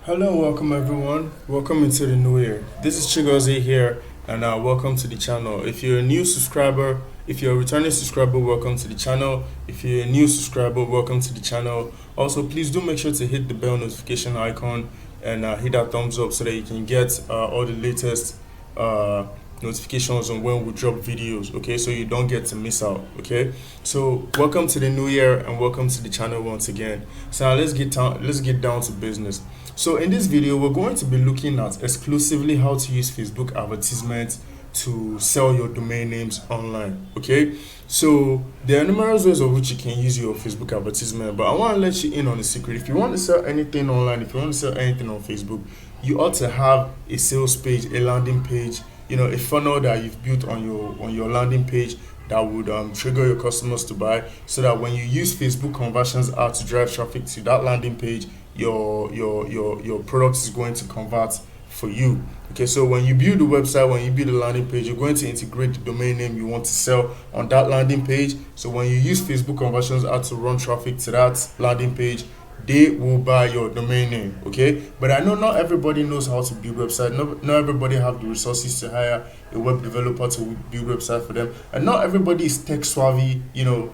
Hello, welcome everyone. Welcome into the new year. This is Chigozie here, and welcome to the channel. If you're a new subscriber, if you're a returning subscriber, welcome to the channel. If you're a new subscriber, welcome to the channel. Also, please do make sure to hit the bell notification icon and hit that thumbs up so that you can get all the latest uh, notifications on when we drop videos. Okay, so you don't get to miss out. Okay, so welcome to the new year and welcome to the channel once again. So now let's get down to business. So in this video, we're going to be looking at exclusively how to use Facebook advertisements to sell your domain names online. Okay, so there are numerous ways of which you can use your Facebook advertisement, but I want to let you in on a secret. If you want to sell anything online, if you want to sell anything on Facebook, you ought to have a sales page, a landing page, a funnel that you've built on your landing page that would trigger your customers to buy, so that when you use Facebook conversions ad to drive traffic to that landing page, your product is going to convert for you. Okay, so when you build a website, when you build a landing page, you're going to integrate the domain name you want to sell on that landing page. So when you use Facebook conversions ad to run traffic to that landing page, they will buy your domain name. Okay, but I know not everybody knows how to build website. Not everybody have the resources to hire a web developer to build website for them, and not everybody is tech savvy, to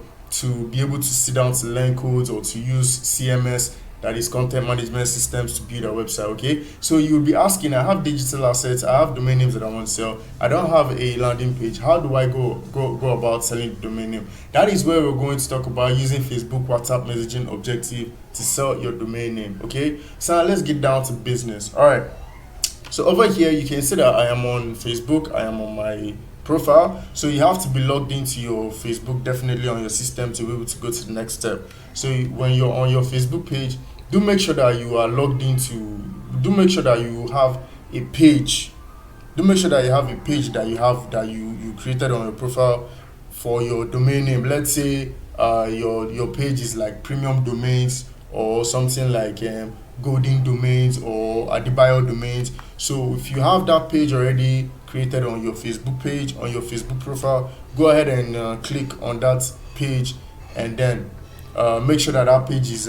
be able to sit down to learn codes or to use CMS, that is content management systems, to build a website. Okay, so you will be asking, I have digital assets, I have domain names that I want to sell, I don't have a landing page. How do I go about selling the domain name? That is where we're going to talk about using Facebook WhatsApp messaging objective to sell your domain name. Okay, so now let's get down to business. All right, so over here you can see that I am on Facebook, I am on my profile. So you have to be logged into your Facebook definitely on your system to be able to go to the next step. So when you're on your Facebook page, do make sure that you are logged into, do make sure that you have a page, do make sure that you have a page that you created on your profile for your domain name. Let's say your page is like premium domains or something like golden domains or Adebayo domains. So if you have that page already created on your Facebook page, on your Facebook profile, go ahead and click on that page, and then make sure that that page is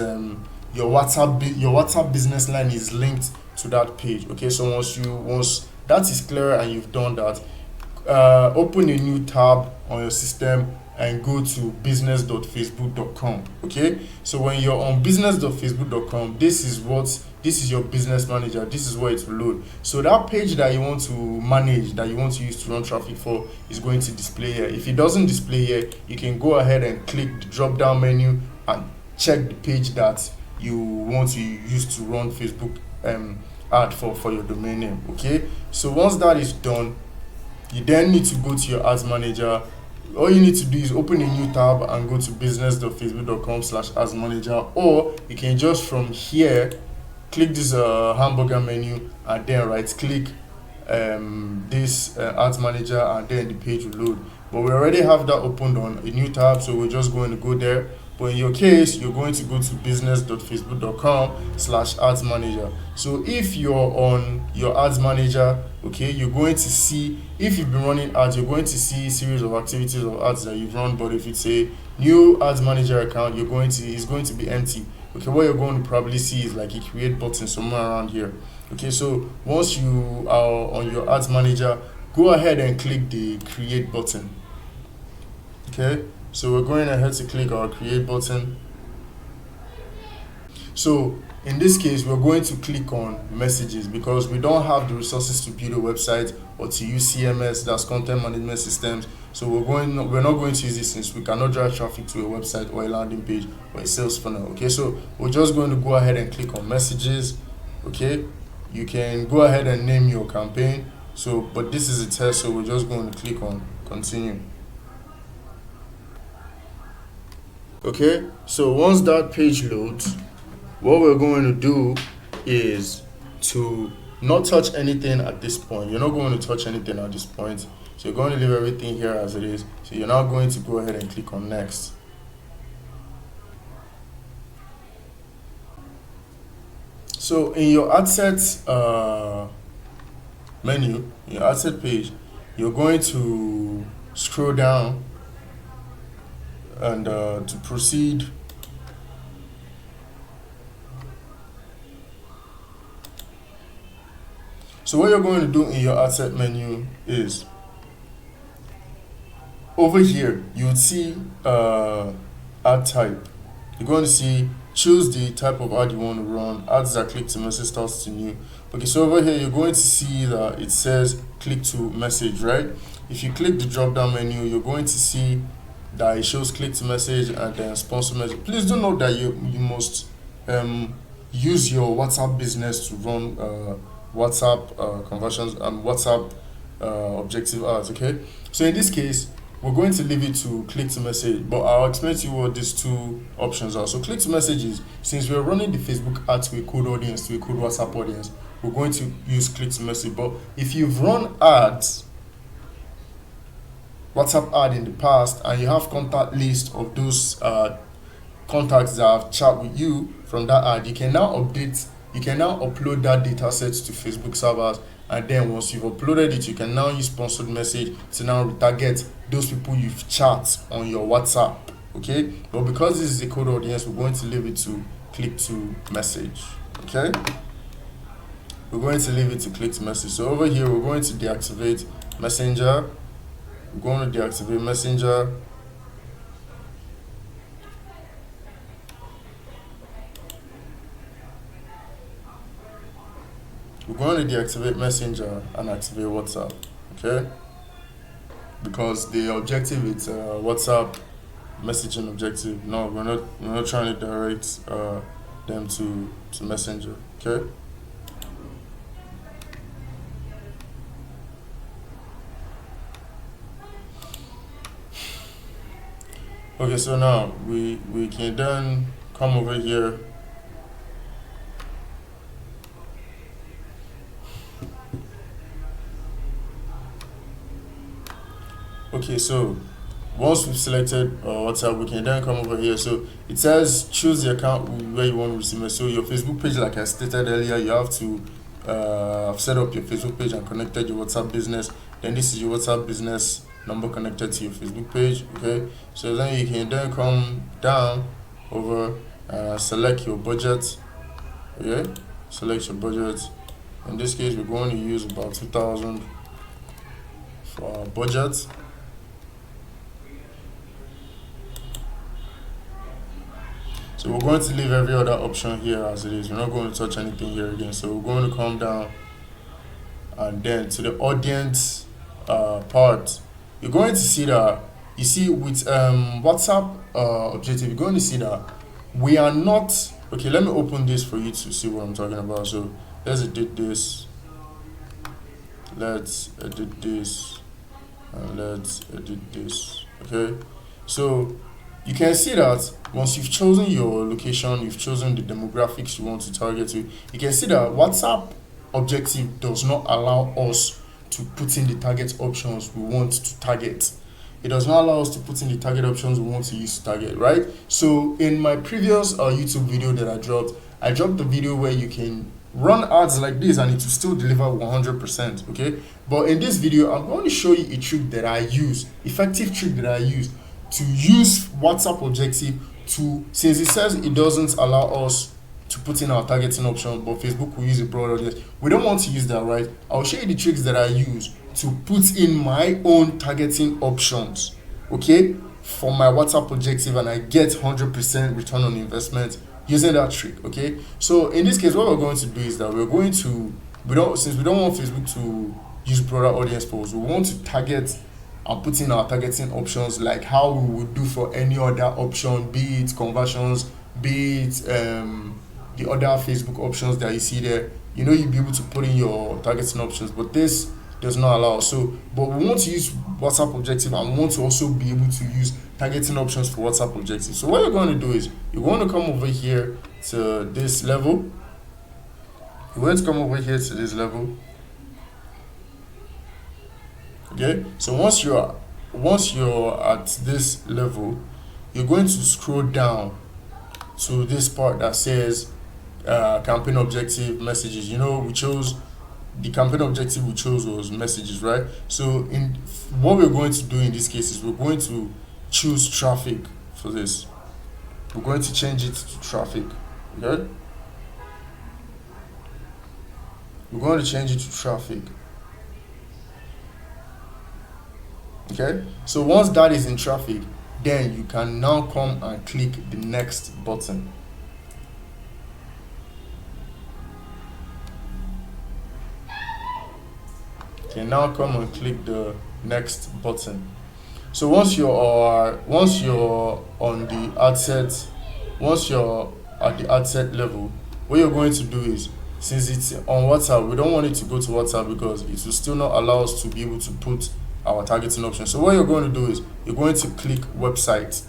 your WhatsApp business line is linked to that page. Okay, so once that is clear and you've done that, open a new tab on your system and go to business.facebook.com. Okay, so when you're on business.facebook.com, this is your business manager. This is where it will load. So that page that you want to manage, that you want to use to run traffic for, is going to display here. If it doesn't display here, you can go ahead and click the drop down menu and check the page that you want to use to run Facebook ad for your domain name. Okay, so once that is done, you then need to go to your ads manager. All you need to do is open a new tab and go to business.facebook.com/ads manager, or you can just from here click this hamburger menu and then right click this ads manager, and then the page will load. But we already have that opened on a new tab, so we're just going to go there. But in your case, you're going to go to business.facebook.com/ads manager. So if you're on your ads manager, okay, you're going to see, if you've been running ads, you're going to see a series of activities of ads that you've run. But if it's a new ads manager account, it's going to be empty. Okay, what you're going to probably see is like a create button somewhere around here. Okay, so once you are on your ads manager, go ahead and click the create button. Okay, so we're going ahead to click our create button. So in this case, we're going to click on messages because we don't have the resources to build a website or to use CMS, that's content management systems. So we're not going to use this since we cannot drive traffic to a website or a landing page or a sales funnel. Okay, so we're just going to go ahead and click on messages. Okay, you can go ahead and name your campaign. So, but this is a test, so we're just going to click on continue. Okay, so once that page loads, what we're going to do is to not touch anything at this point. You're not going to touch anything at this point. So you're going to leave everything here as it is. So you're now going to go ahead and click on next. So in your ad sets menu, your ad set page, you're going to scroll down and to proceed, So what you're going to do in your ad set menu is over here you would see ad type. You're going to see choose the type of ad you want to run. Ads that click to message starts to new. Okay, so over here you're going to see that it says click to message, right? If you click the drop down menu, you're going to see that it shows click to message and then sponsor message. Please do note that you must use your WhatsApp business to run WhatsApp conversions and WhatsApp objective ads. Okay, so in this case we're going to leave it to click to message, but I'll explain to you what these two options are. So click to message is, since we're running the Facebook ad to a cold audience, to a cold WhatsApp audience, we're going to use click to message. But if you've run ads, WhatsApp ad in the past, and you have contact list of those contacts that have chat with you from that ad, you can now upload that data set to Facebook servers, and then once you've uploaded it, you can now use sponsored message to now retarget those people you've chat on your WhatsApp. Okay, but because this is a cold audience, we're going to leave it to click to message. Okay, we're going to leave it to click to message. So over here we're going to deactivate messenger. We're going to deactivate messenger. We're going to deactivate messenger and activate WhatsApp. Okay, because the objective is WhatsApp messaging objective. No, we're not trying to direct them to messenger. Okay, okay, so now we can then come over here. Okay, so once we've selected WhatsApp, we can then come over here. So it says choose the account where you want to receive message. So your Facebook page, like I stated earlier, you have to set up your Facebook page and connected your WhatsApp business. Then this is your WhatsApp business number connected to your Facebook page. Okay, so then you can then come down over select your budget. Okay, select your budget. In this case, we're going to use about 2,000 for our budget. So we're going to leave every other option here as it is. We're not going to touch anything here again. So we're going to come down, and then to the audience part, you're going to see that, you see with WhatsApp objective, you're going to see that we are not, okay, let me open this for you to see what I'm talking about. So let's edit this, let's edit this, and let's edit this. Okay, so you can see that once you've chosen your location, you've chosen the demographics you want to target to, you can see that WhatsApp objective does not allow us to put in the target options we want to target. It does not allow us to put in the target options we want to use to target, right? So in my previous YouTube video that I dropped the video where you can run ads like this and it will still deliver 100%, okay? But in this video, I'm going to show you a trick that I use, effective trick that I use to use WhatsApp objective to, since it says it doesn't allow us to put in our targeting option, but Facebook will use a broad audience. We don't want to use that, right? I'll show you the tricks that I use to put in my own targeting options, okay, for my WhatsApp objective, and I get 100% return on investment using that trick, okay? So in this case, what we're going to do is that since we don't want Facebook to use broader audience for us, we want to target and put in our targeting options like how we would do for any other option, be it conversions, be it the other Facebook options that you see there. You know, you'll be able to put in your targeting options, but this does not allow. So, but we want to use WhatsApp objective, and we want to also be able to use targeting options for WhatsApp objective. So what you're going to do is you're going to come over here to this level. You're going to come over here to this level. Okay, so once you're at this level, you're going to scroll down to this part that says campaign objective messages. You know, we chose the campaign objective we chose was messages, right? So in what we're going to do in this case is we're going to choose traffic for this. We're going to change it to traffic. Okay, we're going to change it to traffic. Okay, so once that is in traffic, then you can now come and click the next button. You can now come and click the next button. So once you're on the ad set, once you're at the ad set level, what you're going to do is, since it's on WhatsApp, we don't want it to go to WhatsApp because it will still not allow us to be able to put our targeting option. So what you're going to do is you're going to click website.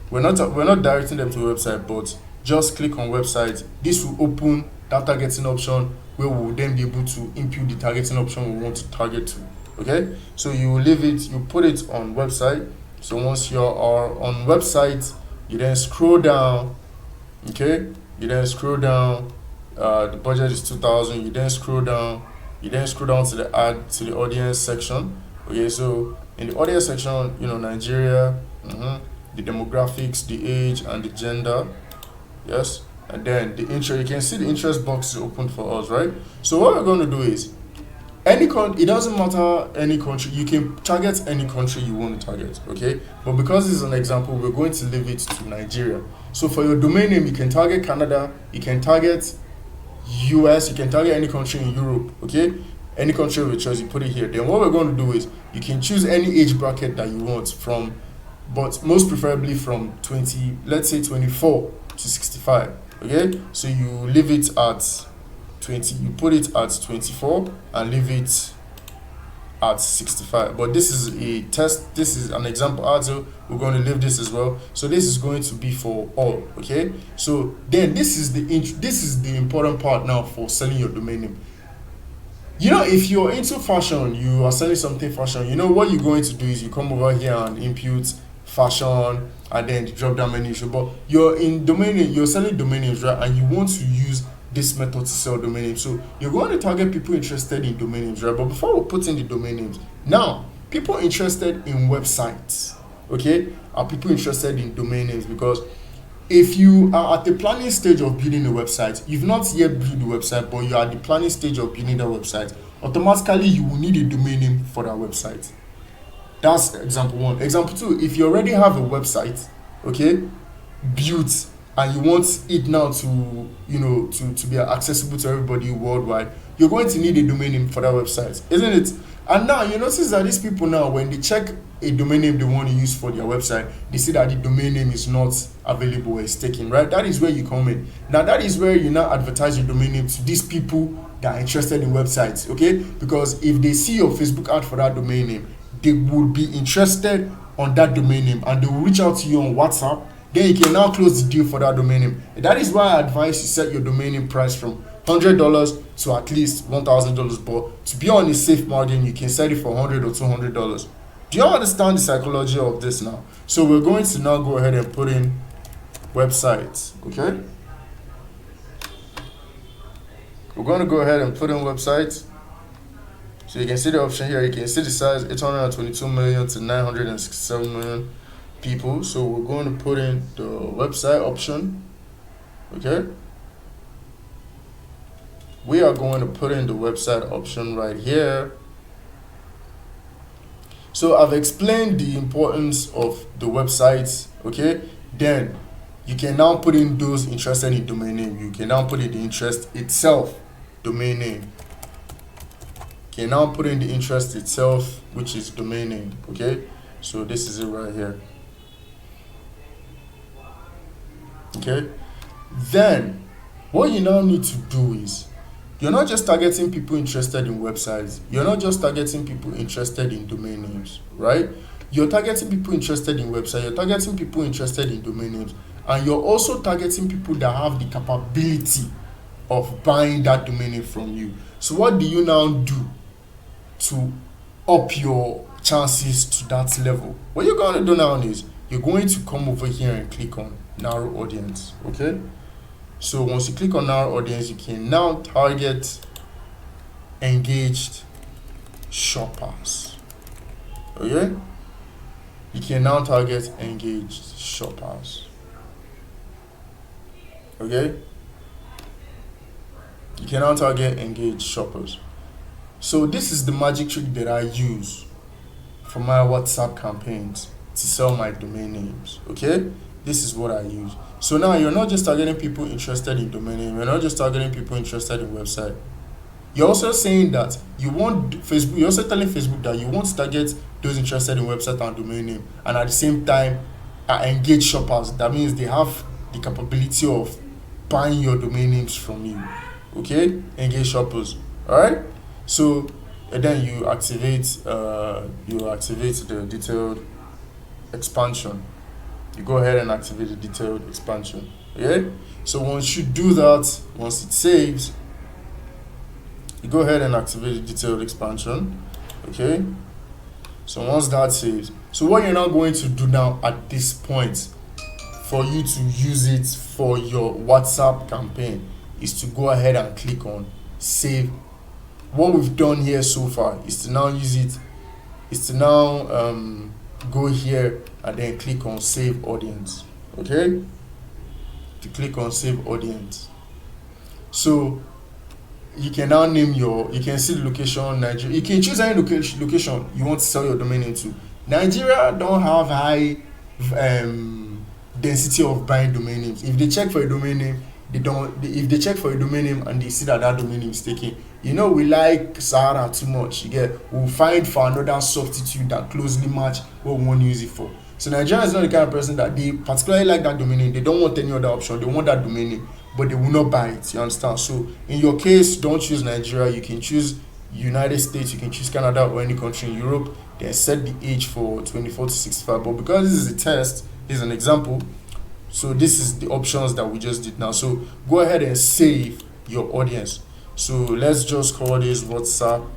We're not directing them to a website, but just click on website. This will open that targeting option where we will then be able to input the targeting option we want to target to. Okay, so you will leave it, you put it on website. So once you are on website, you then scroll down. Okay, you then scroll down. The budget is 2,000. You then scroll down. You then scroll down to the audience section. Okay, so in the audience section, Nigeria, the demographics, the age, and the gender. Yes, and then the interest. You can see the interest box is open for us, right? So what we're going to do is, it doesn't matter any country. You can target any country you want to target. Okay, but because this is an example, we're going to leave it to Nigeria. So for your domain name, you can target Canada, you can target US, you can target any country in Europe. Okay, any country of your choice, you put it here. Then what we're going to do is you can choose any age bracket that you want from, but most preferably from 20, let's say 24 to 65. Okay, so you leave it at 20, you put it at 24 and leave it at 65. But this is a test, this is an example ad, so we're going to leave this as well. So this is going to be for all. Okay, so then this is the important part now for selling your domain name. If you're into fashion, you are selling something fashion, what you're going to do is you come over here and input fashion and then the drop down menu. But you're in domain name, you're selling domain names, right? And you want to use this method to sell domain names. So you're going to target people interested in domain names, right? But before we put in the domain names, now people interested in websites, okay, are people interested in domain names? Because if you are at the planning stage of building a website, you've not yet built the website, but you are at the planning stage of building the website, automatically you will need a domain name for that website. That's example one. Example two, if you already have a website, okay, built, and you want it now to to be accessible to everybody worldwide, you're going to need a domain name for that website, isn't it? And now you notice that these people now, when they check a domain name they want to use for their website, they see that the domain name is not available or is taken, right? That is where you come in. Now that is where you now advertise your domain name to these people that are interested in websites, okay? Because if they see your Facebook ad for that domain name, they would be interested on that domain name and they will reach out to you on WhatsApp. Then you can now close the deal for that domain name. That is why I advise you set your domain name price from $100 to at least $1,000. But to be on a safe margin, you can set it for $100 or $200. Do you understand the psychology of this now? So we're going to now go ahead and put in websites. Okay. We're going to go ahead and put in websites. So you can see the option here. You can see the size, 822 million to 967 million. People. So we're going to put in the website option. Okay, we are going to put in the website option right here. So I've explained the importance of the websites. Okay, then you can now put in those interested in domain name. You can now put in the interest itself, domain name. You can now put in the interest itself, which is domain name. Okay, so this is it right here. Okay, then what you now need to do is, you're not just targeting people interested in websites, you're not just targeting people interested in domain names, right? You're targeting people interested in websites, you're targeting people interested in domain names, and you're also targeting people that have the capability of buying that domain name from you. So what do you now do to up your chances to that level? What you're going to do now is you're going to come over here and click on narrow audience. Okay, so once you click on narrow audience, you can now target engaged shoppers. Okay, you can now target engaged shoppers. Okay, You can now target engaged shoppers. So this is the magic trick that I use for my WhatsApp campaigns to sell my domain names. Okay, this is what I use. So now you're not just targeting people interested in domain name. You're not just targeting people interested in website. You're also saying that you want Facebook. You're also telling Facebook that you want to target those interested in website and domain name, and at the same time, engage shoppers. That means they have the capability of buying your domain names from you. Okay, engage shoppers. All right. So and then you activate the detailed expansion. You go ahead and activate the detailed expansion. Okay. So once you do that, once it saves, you go ahead and activate the detailed expansion. Okay. So once that saves, so what you're now going to do now at this point for you to use it for your WhatsApp campaign is to go ahead and click on save. What we've done here so far is to now use it, is to now go here and then click on save audience. Okay. To click on save audience. So you can now name you can see the location Nigeria. You can choose any location you want to sell your domain into. Nigeria don't have high density of buying domain names. If they check for a domain name, if they check for a domain name and they see that domain name is taken, we like Sahara too much. We'll find for another substitute that closely match what we want to use it for. So Nigeria is not the kind of person that they particularly like that domain name. They don't want any other option. They want that domain name, but they will not buy it. You understand? So in your case, don't choose Nigeria. You can choose United States. You can choose Canada or any country in Europe. Then set the age for 24 to 65. But because this is a test, this is an example. So this is the options that we just did now. So go ahead and save your audience. So let's just call this WhatsApp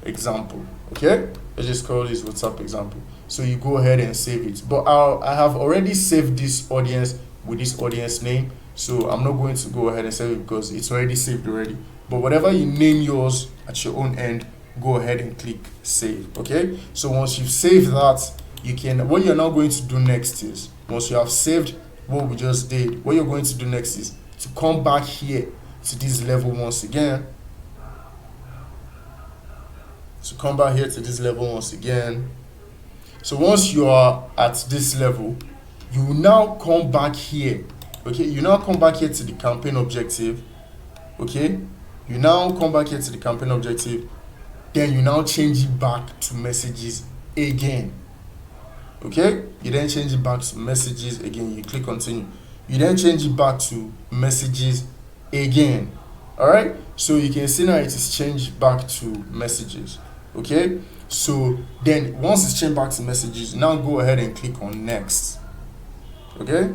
example. Okay, let's just call this WhatsApp example. So you go ahead and save it. But I have already saved this audience with this audience name. So I'm not going to go ahead and save it because it's already saved already. But whatever you name yours at your own end, go ahead and click save. Okay. So once you've saved that, what you're now going to do next is, once you have saved what we just did, what you're going to do next is to come back here to this level once again. So come back here to this level once again. So once you are at this level, you now come back here. Okay, you now come back here to the campaign objective. Okay, you now come back here to the campaign objective. Then you now change it back to messages again. Okay, you then change it back to messages again. You click continue. You then change it back to messages again. All right, so you can see now it is changed back to messages. Okay, so then once it's changed back to messages, now go ahead and click on next. Okay,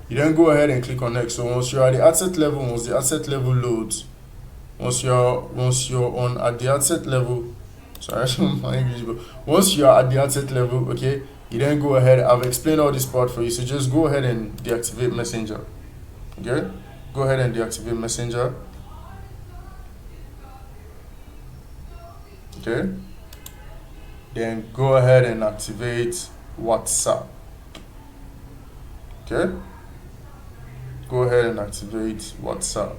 you then go ahead and click on next. So once you're at the ad set level, once the ad set level loads, once you're on at the ad set level, sorry, my English, but once you're at the ad set level, okay, you then go ahead. I've explained all this part for you, so just go ahead and deactivate Messenger. Okay, go ahead and deactivate Messenger. Okay, then go ahead and activate WhatsApp. Okay, go ahead and activate WhatsApp.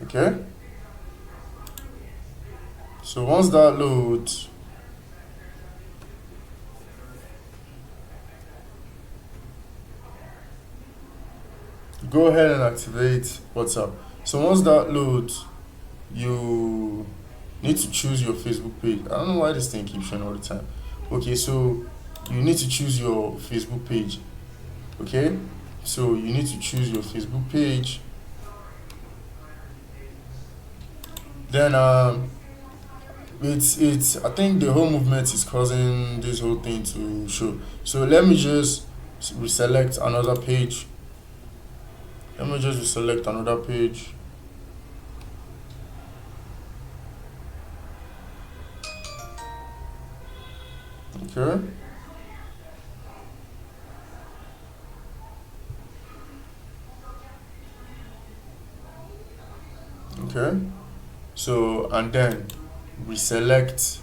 Okay, so once that loads, go ahead and activate WhatsApp. So once that loads, you need to choose your Facebook page. I don't know why this thing keeps showing all the time. Okay, so you need to choose your Facebook page. Okay, so you need to choose your Facebook page. Then it's I think the whole movement is causing this whole thing to show. So let me just reselect another page. Let me just reselect another page. Okay. Okay, so and then reselect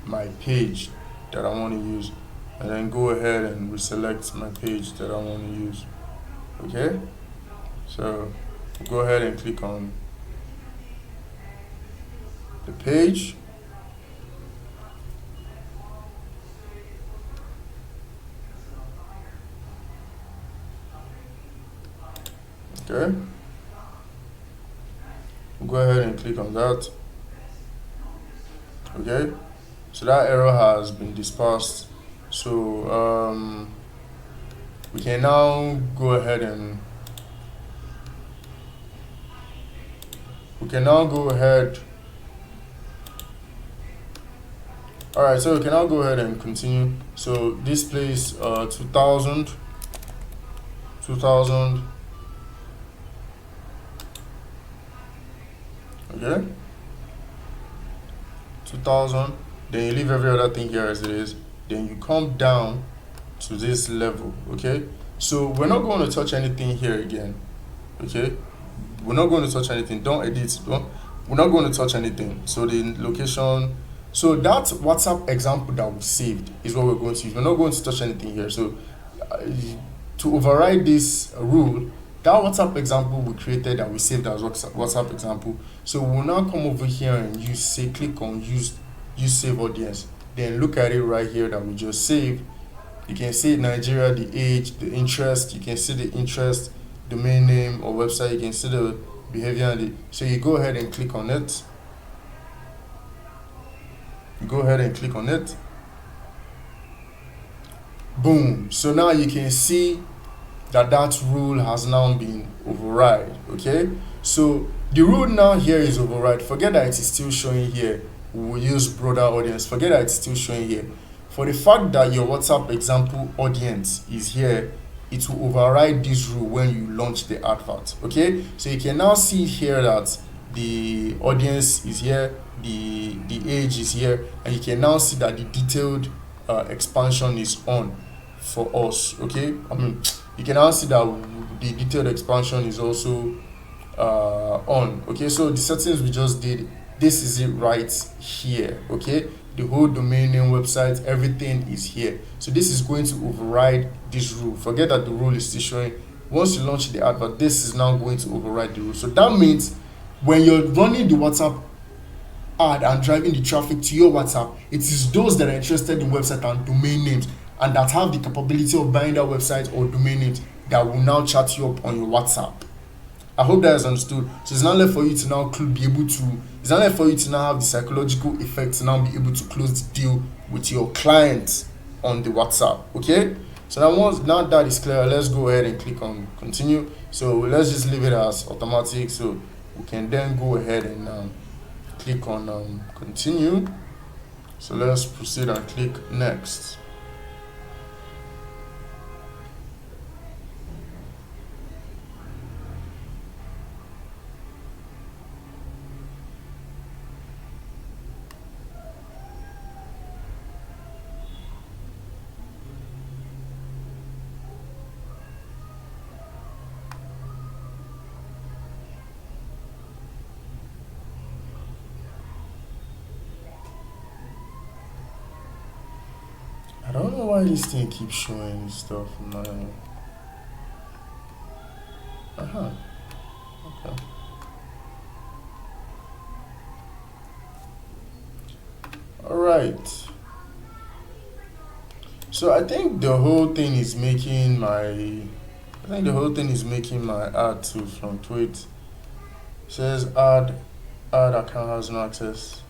my page that I want to use, and then go ahead and reselect my page that I want to use. Okay, so go ahead and click on the page. Okay, go ahead and click on that. Okay, so that error has been dispersed. So we can now go ahead and all right, so we can now go ahead and continue. So this place 2000, okay, 2000, then you leave every other thing here as it is, then you come down to this level. Okay, so we're not going to touch anything here again. Okay, we're not going to touch anything. Don't edit. We're not going to touch anything. So the location, so that WhatsApp example that we saved is what we're going to use. We're not going to touch anything here. So to override this rule, that WhatsApp example we created that we saved as WhatsApp example. So we'll now come over here and click on use save audience. Then look at it right here that we just saved. You can see Nigeria, the age, the interest. You can see the interest, domain name or website. You can see the behavior and so you go ahead and click on it. Boom. So now you can see that rule has now been override. Okay, so the rule now here is override. Forget that it is still showing here. We will use broader audience. Forget that it's still showing here. For the fact that your WhatsApp example audience is here, it will override this rule when you launch the advert. Okay, so you can now see here that the audience is here, the age is here, and you can now see that the detailed expansion is on for us. Okay, I mean, you can now see that the detailed expansion is also on. Okay, so the settings we just did, this is it right here. Okay, the whole domain name, website, everything is here. So this is going to override this rule. Forget that the rule is still showing. Once you launch the advert, this is now going to override the rule. So that means when you're running the WhatsApp ad and driving the traffic to your WhatsApp, it is those that are interested in website and domain names and that have the capability of buying that website or domain names that will now chat you up on your WhatsApp. I hope that is understood. So it's not left for you to now it's not left for you to now have the psychological effect to now be able to close the deal with your client on the WhatsApp. Okay, so now that is clear, let's go ahead and click on continue. So let's just leave it as automatic, so we can then go ahead and click on continue. So let's proceed and click next. I don't know why this thing keeps showing stuff. Okay. All right. So I think the whole thing is making my ad to fluctuate. It says ad account has no access.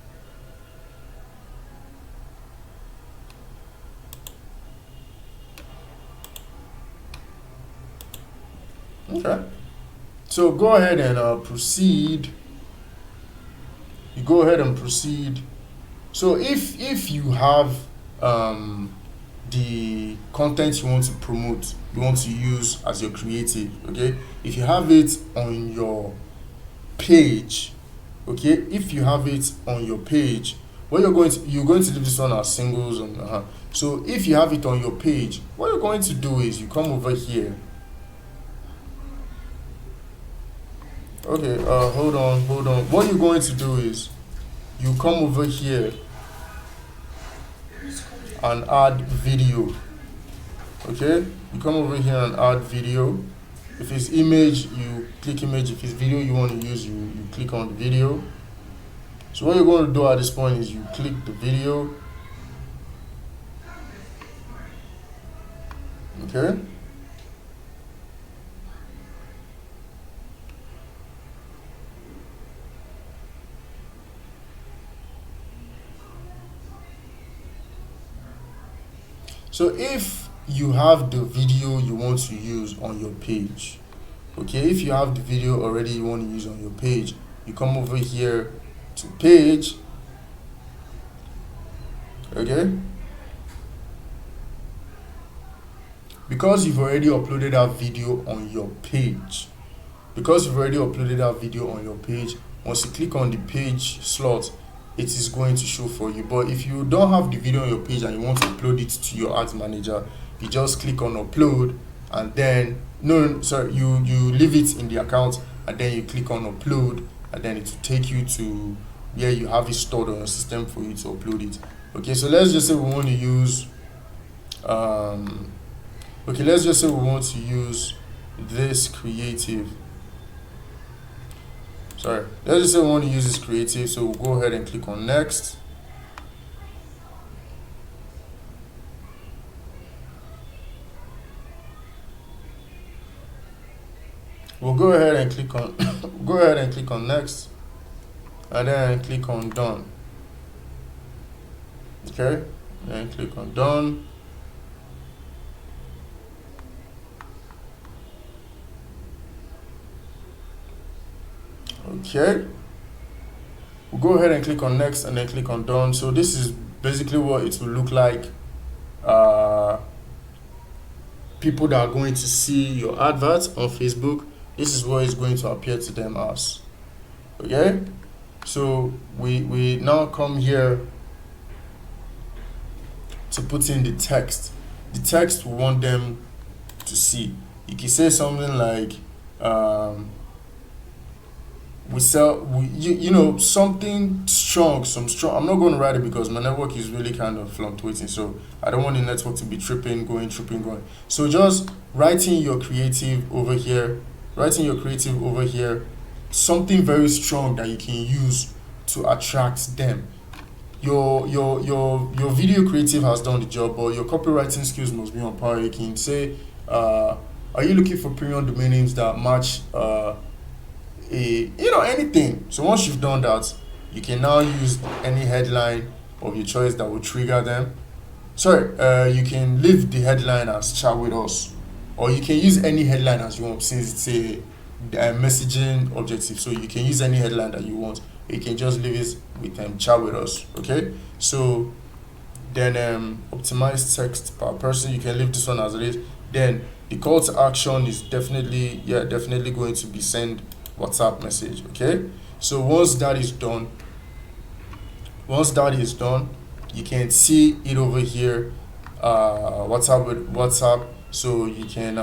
Okay, so go ahead and proceed. You go ahead and proceed. So if you have the content you want to promote, you want to use as your creative, okay, if you have it on your page, okay, if you have it on your page, what you're going to leave this one as singles and so if you have it on your page, what you're going to do is you come over here. Okay, hold on. What you're going to do is you come over here and add video. Okay, you come over here and add video. If it's image, you click image. If it's video you want to use, you click on the video. So what you're going to do at this point is you click the video. Okay. So if you have the video you want to use on your page, okay, if you have the video already you want to use on your page, you come over here to page, okay, because you've already uploaded that video on your page, once you click on the page slot, it is going to show for you. But if you don't have the video on your page and you want to upload it to your ads manager, you just click on upload, and then you leave it in the account, and then you click on upload, and then it will take you to where you have it stored on your system for you to upload it. Okay, so let's just say we want to use this creative. Let's just say we want to use this creative, so we'll go ahead and click on next. We'll go ahead and click on next, and then click on done. Okay, and click on done. Okay, we'll go ahead and click on next, and then click on done. So this is basically what it will look like. People that are going to see your adverts on Facebook, this is what is going to appear to them as. Okay, so we now come here to put in the text we want them to see. You can say something like something strong, I'm not going to write it because my network is really kind of fluctuating, so I don't want the network to be tripping going. So just writing your creative over here, something very strong that you can use to attract them. Your video creative has done the job, but your copywriting skills must be on par. You can say, are you looking for premium domain names that match anything? So once you've done that, you can now use any headline of your choice that will trigger them. You can leave the headline as chat with us, or you can use any headline as you want, since it's a messaging objective. So you can use any headline that you want. You can just leave it with chat with us. Okay, so then optimized text per person, you can leave this one as it is. Then the call to action is definitely going to be send WhatsApp message. Okay, so once that is done, you can see it over here, WhatsApp. So you can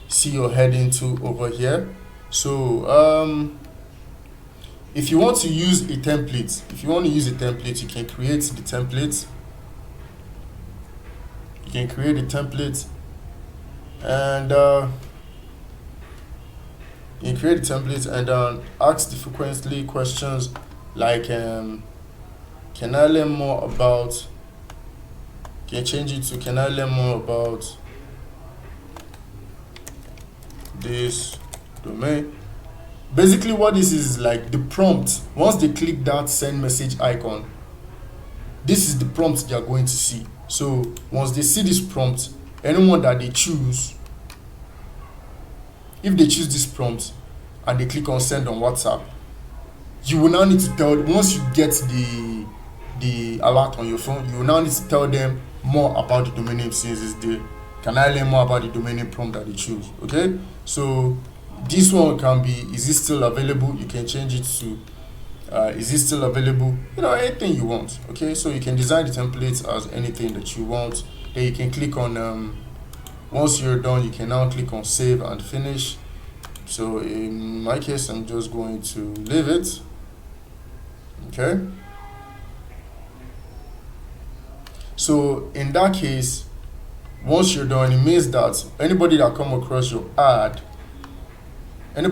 see your heading to over here. So if you want to use a template, you can create the template. And ask the frequently questions like can I learn more about, can change it to can I learn more about this domain. Basically what this is like the prompt. Once they click that send message icon, this is the prompt they are going to see. So once they see this prompt, anyone that they choose, if they choose this prompt and they click on send on WhatsApp, you will now need to tell, once you get the alert on your phone, you will now need to tell them more about the domain name, since it's the can I learn more about the domain name prompt that they choose. Okay, so this one can be, is it still available? You can change it to is it still available? Anything you want. Okay, so you can design the templates as anything that you want. Then you can click on once you're done, you can now click on save and finish. So in my case, I'm just going to leave it. Okay. So in that case, once you're done, it means that anybody that come across your ad and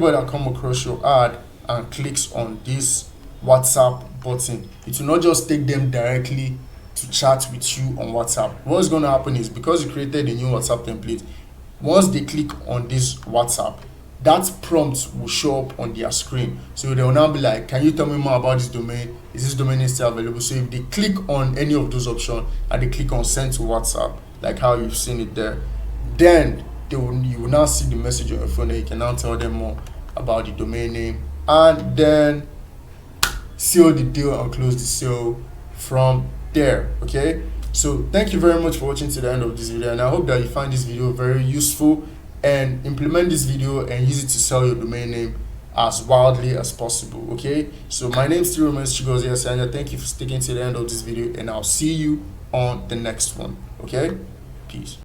clicks on this WhatsApp button, it will not just take them directly to chat with you on WhatsApp. What's going to happen is, because you created a new WhatsApp template, once they click on this WhatsApp, that prompt will show up on their screen. So they will now be like, can you tell me more about this domain? Is this domain still available? So if they click on any of those options and they click on send to WhatsApp, like how you've seen it there, then you will now see the message on your phone, and you can now tell them more about the domain name, and then seal the deal and close the sale from there. Okay, so thank you very much for watching to the end of this video, and I hope that you find this video very useful and implement this video and use it to sell your domain name as wildly as possible. Okay, so my name still remains Chigozie Asanya. Thank you for sticking to the end of this video, and I'll see you on the next one. Okay, peace.